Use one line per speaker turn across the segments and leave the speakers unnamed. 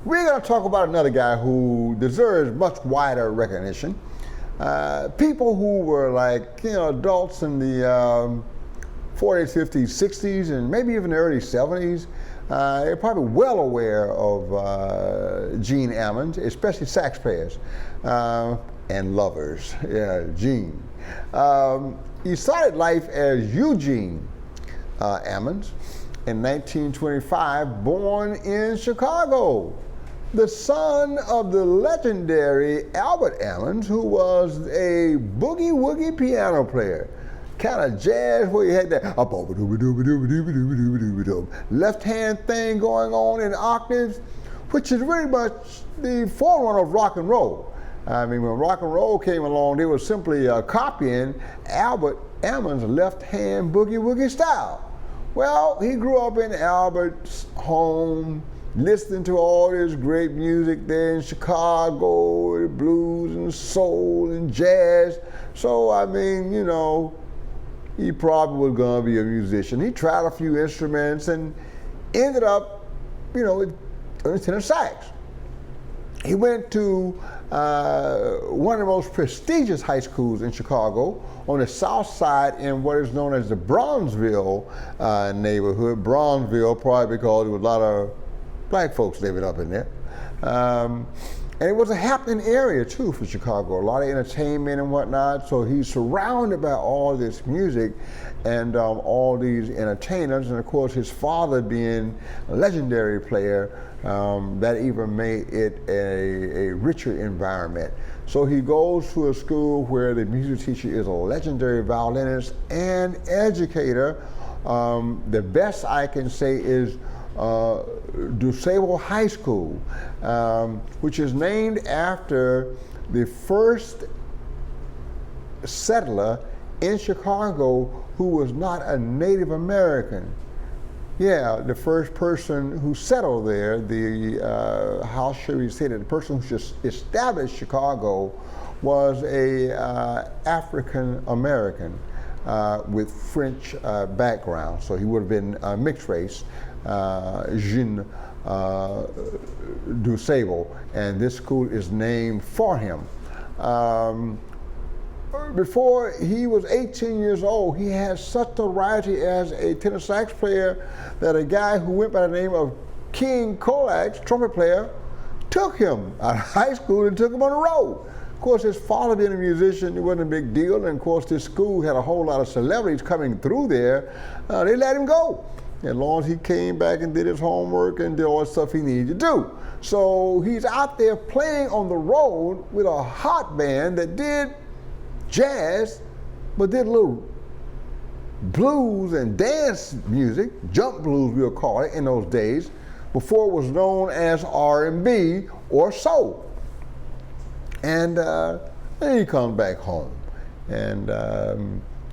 we're going to talk about another guy who deserves much wider recognition. People who were like, adults in the 40s, 50s, 60s, and maybe even the early 70s, they're probably well aware of Eugene Ammons, especially sax players and lovers. Yeah, Gene. He started life as Eugene Ammons in 1925, born in Chicago, the son of the legendary Albert Ammons, who was a boogie-woogie piano player. Kind of jazz where you had that left-hand thing going on in octaves, which is really much the forerunner of rock and roll. I mean, when rock and roll came along, they were simply copying Albert Ammons' left-hand boogie-woogie style. Well, he grew up in Albert's home, listening to all this great music there in Chicago, blues and soul and jazz. So, I mean, he probably was going to be a musician. He tried a few instruments and ended up, with tenor sax. He went to one of the most prestigious high schools in Chicago on the south side in what is known as the Bronzeville neighborhood. Bronzeville, probably because there was a lot of black folks living up in there. And it was a happening area too for Chicago, a lot of entertainment and whatnot. So he's surrounded by all this music and all these entertainers. And of course, his father being a legendary player, that even made it a richer environment. So he goes to a school where the music teacher is a legendary violinist and educator. The best I can say is DuSable High School, which is named after the first settler in Chicago who was not a Native American. Yeah, the first person who settled there, how should we say that, the person who just established Chicago was a African American with French background, so he would have been mixed race. Eugene DuSable, and this school is named for him. Before he was 18 years old, he had such notoriety as a tenor sax player that a guy who went by the name of King Colax, trumpet player, took him out of high school and took him on the road. Of course, his father being a musician, it wasn't a big deal, and of course this school had a whole lot of celebrities coming through there. They let him go, as long as he came back and did his homework and did all the stuff he needed to do. So he's out there playing on the road with a hot band that did jazz, but did a little blues and dance music, jump blues we'll call it in those days, before it was known as R&B or soul. And then he comes back home, and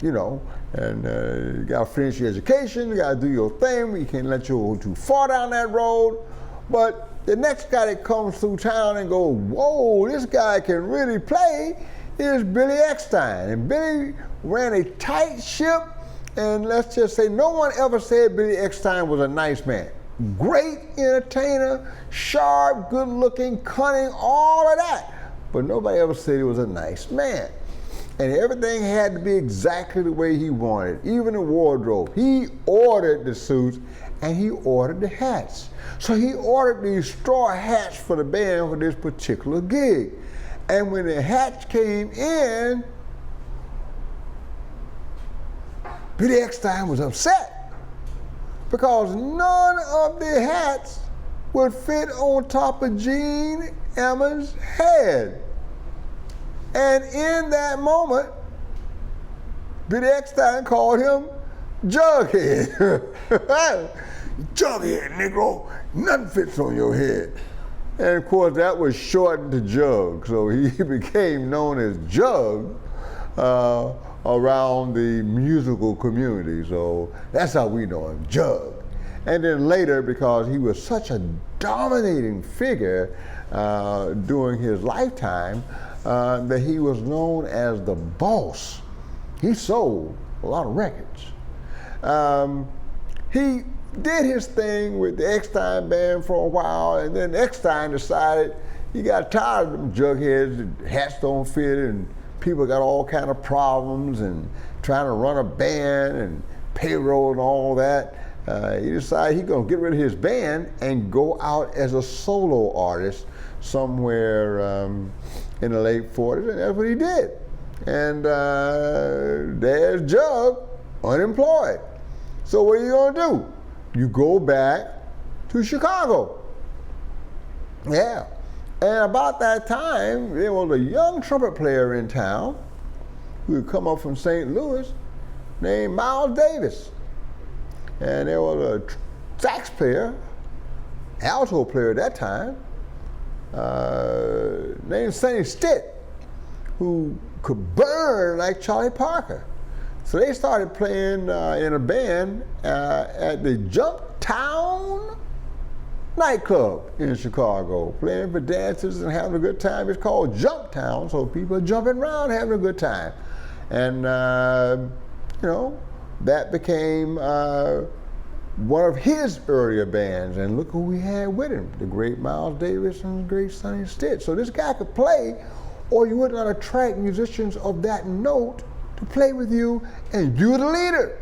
you got to finish your education, you got to do your thing, you can't let you go too far down that road. But the next guy that comes through town and goes, whoa, this guy can really play, is Billy Eckstine. And Billy ran a tight ship, and let's just say no one ever said Billy Eckstine was a nice man. Great entertainer, sharp, good looking, cunning, all of that. But nobody ever said he was a nice man. And everything had to be exactly the way he wanted, even the wardrobe. He ordered the suits and he ordered the hats. So he ordered these straw hats for the band for this particular gig. And when the hats came in, Billy Eckstine was upset because none of the hats would fit on top of Eugene Ammons' head. And in that moment, Billy Eckstine called him Jughead. Jughead, Negro, nothing fits on your head. And of course, that was shortened to Jug, so he became known as Jug around the musical community. So that's how we know him, Jug. And then later, because he was such a dominating figure during his lifetime, that he was known as the boss. He sold a lot of records. He did his thing with the Eckstein band for a while, and then Eckstein decided he got tired of them jugheads, the hats don't fit, and people got all kind of problems, and trying to run a band and payroll and all that. He decided he's gonna get rid of his band and go out as a solo artist somewhere in the late 40s, and that's what he did. And there's Jug, unemployed. So what are you gonna do? You go back to Chicago. Yeah. And about that time, there was a young trumpet player in town who had come up from St. Louis named Miles Davis. And there was a sax player, alto player at that time, named Sonny Stitt, who could burn like Charlie Parker. So they started playing in a band at the Jumptown nightclub in Chicago, playing for dancers and having a good time. It's called Jumptown, so people are jumping around having a good time. And, that became one of his earlier bands. And look who we had with him, the great Miles Davis and the great Sonny Stitt. So this guy could play, or you would not attract musicians of that note to play with you, and you're the leader.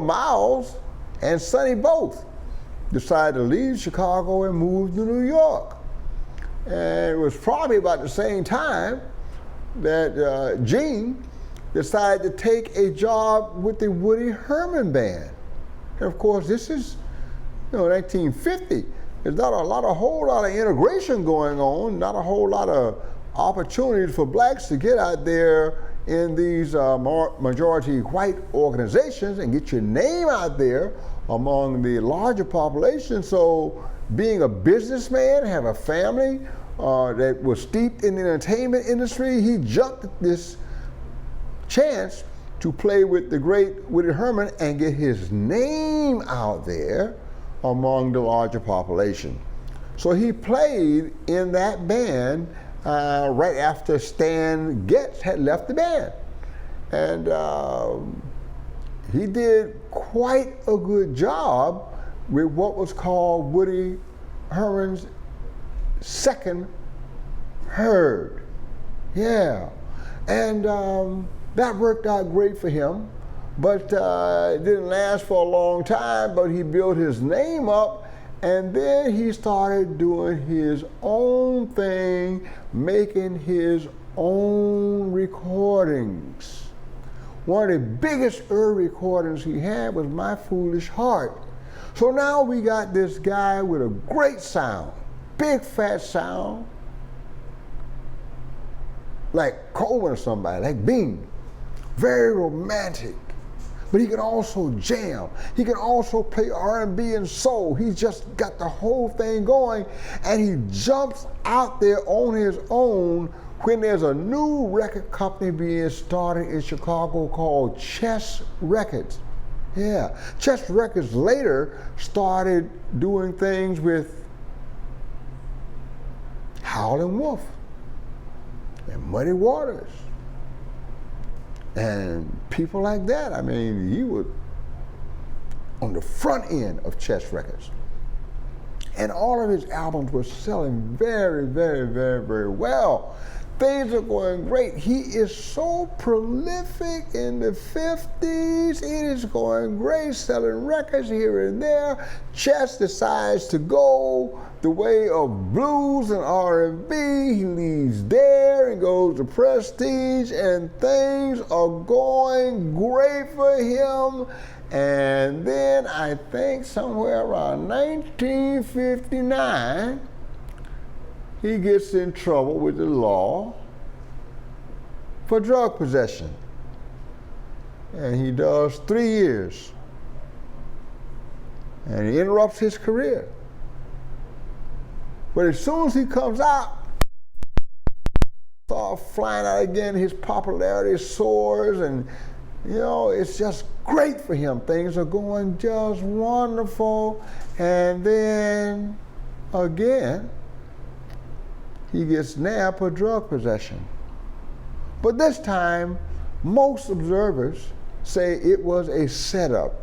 Miles and Sonny both decided to leave Chicago and move to New York. And it was probably about the same time that Gene decided to take a job with the Woody Herman Band. And of course, this is 1950. There's not a whole lot of integration going on, not a whole lot of opportunities for blacks to get out there in these majority white organizations and get your name out there among the larger population. So being a businessman, have a family that was steeped in the entertainment industry, he jumped at this chance to play with the great Woody Herman and get his name out there among the larger population. So he played in that band right after Stan Getz had left the band. And he did quite a good job with what was called Woody Herman's second herd. Yeah. And that worked out great for him, but it didn't last for a long time, but he built his name up, and then he started doing his own thing, making his own recordings. One of the biggest early recordings he had was My Foolish Heart. So now we got this guy with a great sound, big fat sound, like Coleman or somebody, like Bing, very romantic. But he can also jam. He can also play R&B and soul. He's just got the whole thing going, and he jumps out there on his own when there's a new record company being started in Chicago called Chess Records. Yeah, Chess Records later started doing things with Howlin' Wolf and Muddy Waters and people like that. I mean, he was on the front end of Chess Records. And all of his albums were selling very, very, very, very well. Things are going great. He is so prolific in the 50s. It is going great, selling records here and there. Chess decides to go the way of blues and R&B. He leaves there and goes to Prestige, and things are going great for him. And then I think somewhere around 1959, he gets in trouble with the law for drug possession. And he does 3 years. And he interrupts his career. But as soon as he comes out, starts flying out again, his popularity soars, and it's just great for him. Things are going just wonderful. And then again, he gets nabbed for drug possession. But this time, most observers say it was a setup.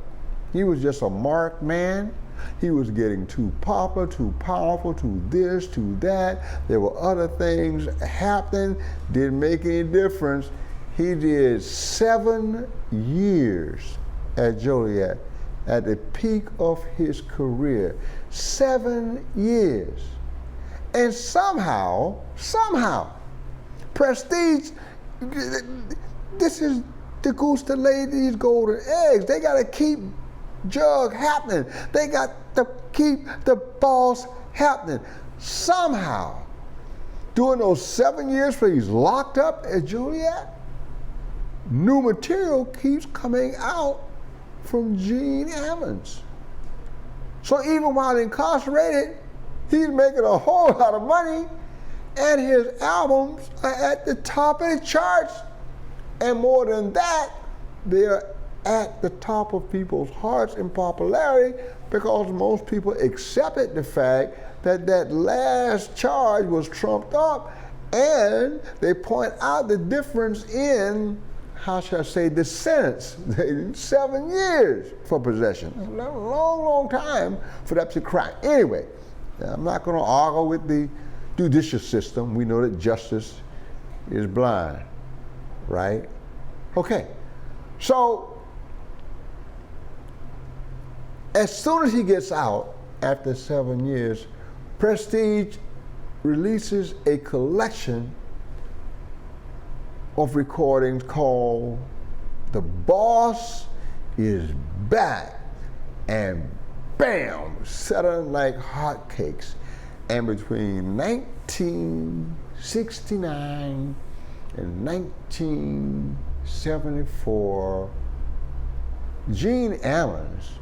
He was just a marked man. He was getting too popular, too powerful, too this, too that. There were other things happening, didn't make any difference. He did 7 years at Joliet at the peak of his career. 7 years. And somehow, prestige, this is the goose that laid these golden eggs. They got to keep jug happening. They got to keep the boss happening. Somehow, during those 7 years where he's locked up at Joliet, new material keeps coming out from Eugene Ammons. So even while incarcerated, he's making a whole lot of money, and his albums are at the top of the charts. And more than that, they're at the top of people's hearts in popularity because most people accepted the fact that that last charge was trumped up, and they point out the difference in, how shall I say, the sentence. 7 years for possession. A long time for that to crime. Anyway, I'm not going to argue with the judicial system. We know that justice is blind, right? Okay, so as soon as he gets out after 7 years, Prestige releases a collection of recordings called The Boss Is Back, and bam, selling like hotcakes. And between 1969 and 1974, Eugene Ammons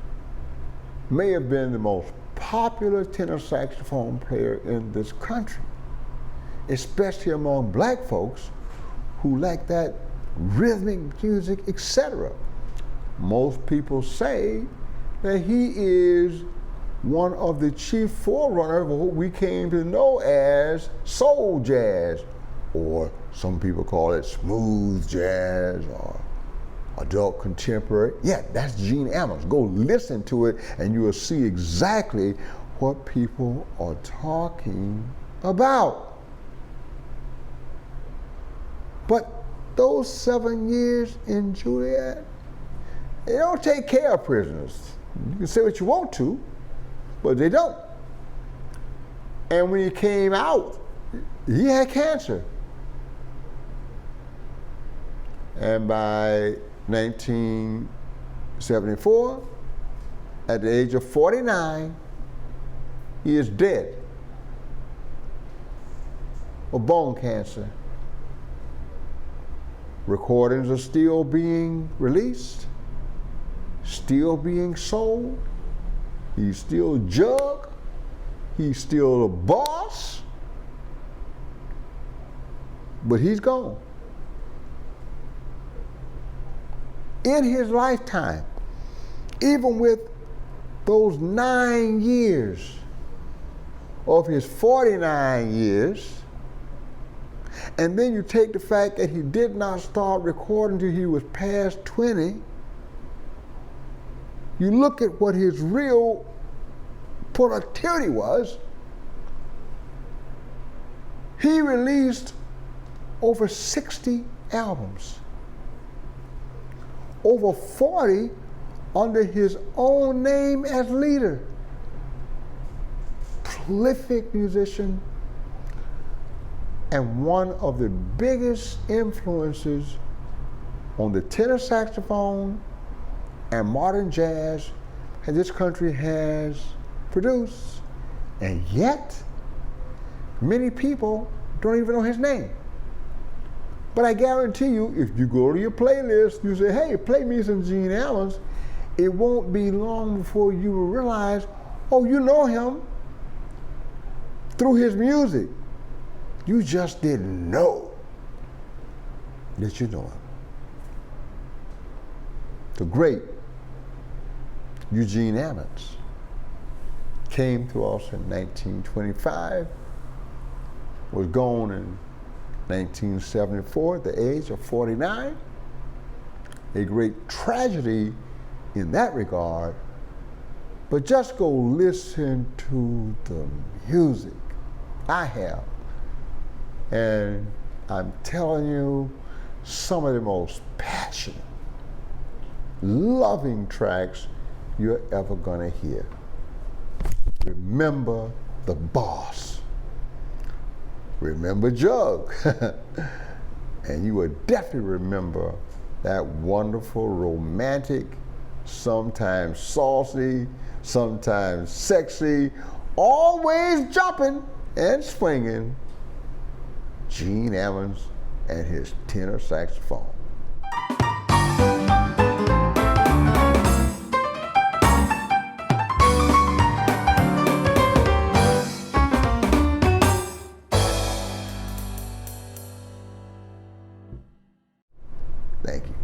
may have been the most popular tenor saxophone player in this country, especially among black folks who like that rhythmic music, etc. Most people say that he is one of the chief forerunners of what we came to know as soul jazz, or some people call it smooth jazz or adult contemporary. Yeah, that's Eugene Ammons. Go listen to it and you will see exactly what people are talking about. But those 7 years in Joliet, they don't take care of prisoners. You can say what you want to, but they don't. And when he came out, he had cancer. And by 1974, at the age of 49, he is dead of bone cancer. Recordings are still being released, still being sold. He's still Jug. He's still the boss. But he's gone. In his lifetime, even with those 9 years of his 49 years, and then you take the fact that he did not start recording until he was past 20, you look at what his real productivity was. He released over 60 albums, over 40 under his own name as leader. Prolific musician, and one of the biggest influences on the tenor saxophone and modern jazz that this country has produced. And yet, many people don't even know his name. But I guarantee you, if you go to your playlist, you say, hey, play me some Eugene Ammons, it won't be long before you will realize, oh, you know him through his music. You just didn't know that you know him. The great Eugene Ammons came to us in 1925, was gone in 1974 at the age of 49. A great tragedy in that regard, but just go listen to the music. I have. And I'm telling you, some of the most passionate, loving tracks you're ever gonna hear. Remember the boss. Remember Jug. And you will definitely remember that wonderful, romantic, sometimes saucy, sometimes sexy, always jumping and swinging Eugene Ammons and his tenor saxophone. Thank you.